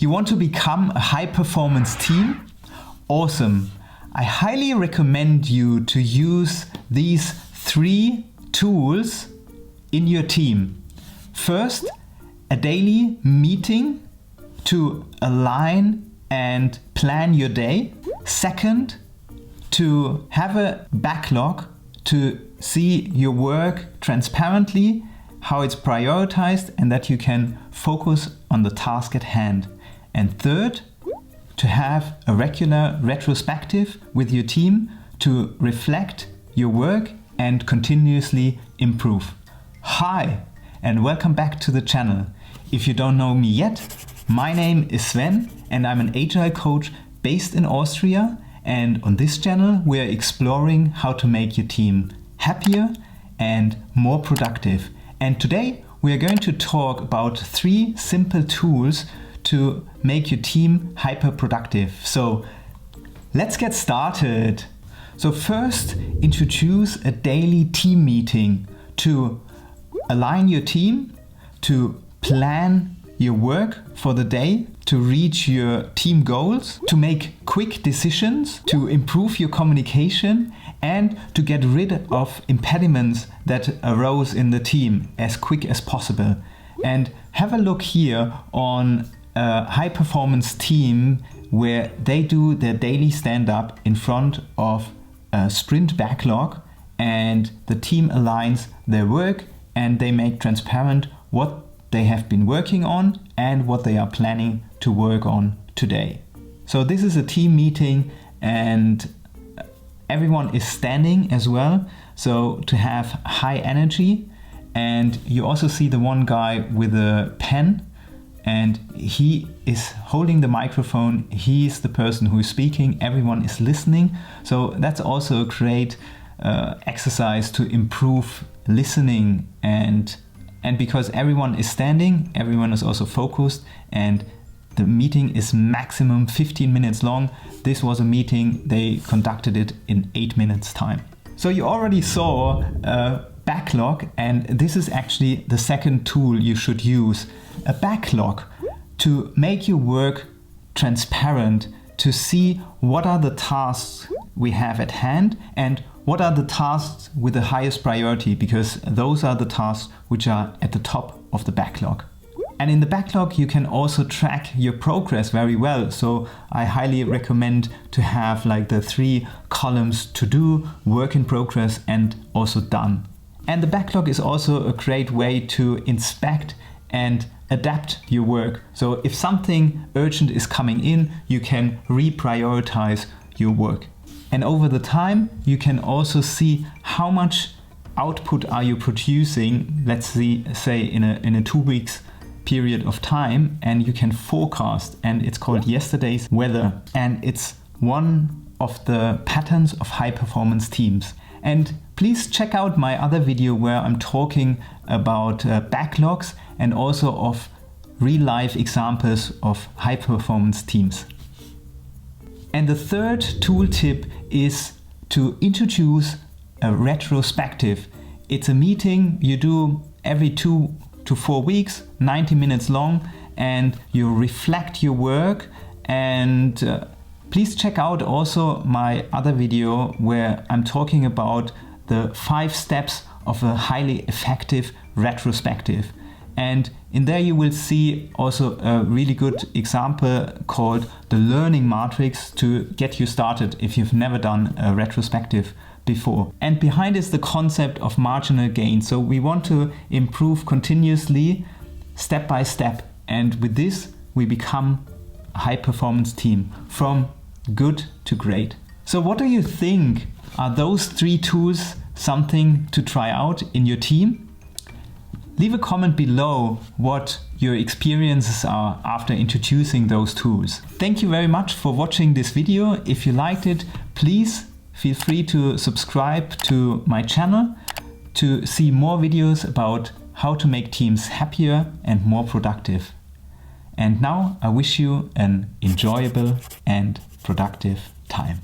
You want to become a high-performance team? Awesome! I highly recommend you to use these 3 tools in your team. First, a daily meeting to align and plan your day. Second, to have a backlog to see your work transparently, how it's prioritized, and that you can focus on the task at hand. And third, to have a regular retrospective with your team to reflect your work and continuously improve. Hi, and welcome back to the channel. If you don't know me yet, my name is Sven and I'm an Agile coach based in Austria, and on this channel we are exploring how to make your team happier and more productive. And today we are going to talk about 3 simple tools to make your team hyper productive. So let's get started. So first, introduce a daily team meeting to align your team, to plan your work for the day, to reach your team goals, to make quick decisions, to improve your communication, and to get rid of impediments that arose in the team as quick as possible. And have a look here on a high-performance team where they do their daily stand-up in front of a sprint backlog, and the team aligns their work and they make transparent what they have been working on and what they are planning to work on today. So this is a team meeting and everyone is standing as well, so to have high energy. And you also see the one guy with a pen, and he is holding the microphone. He is the person who is speaking. Everyone is listening. So that's also a great exercise to improve listening, and because everyone is standing, everyone is also focused, and the meeting is maximum 15 minutes long. This was a meeting, they conducted it in 8 minutes time. So you already saw a backlog, and this is actually the second tool you should use. A backlog to make your work transparent, to see what are the tasks we have at hand and what are the tasks with the highest priority, because those are the tasks which are at the top of the backlog. And in the backlog you can also track your progress very well. So I highly recommend to have like the 3 columns: to do, work in progress, and also done. And the backlog is also a great way to inspect and adapt your work. So if something urgent is coming in, you can reprioritize your work. And over the time, you can also see how much output are you producing, let's say in a 2 weeks period of time, and you can forecast, and it's called yesterday's weather. And it's one of the patterns of high performance teams. And please check out my other video where I'm talking about backlogs and also of real life examples of high performance teams. And the third tooltip is to introduce a retrospective. It's a meeting you do every 2 to 4 weeks, 90 minutes long, and you reflect your work. And please check out also my other video where I'm talking about the 5 steps of a highly effective retrospective. And in there you will see also a really good example called the learning matrix to get you started if you've never done a retrospective before. And behind is the concept of marginal gain. So we want to improve continuously, step by step. And with this, we become a high performance team from good to great. So what do you think? Are those 3 tools something to try out in your team? Leave a comment below what your experiences are after introducing those tools. Thank you very much for watching this video. If you liked it, please feel free to subscribe to my channel to see more videos about how to make teams happier and more productive. And now I wish you an enjoyable and productive time.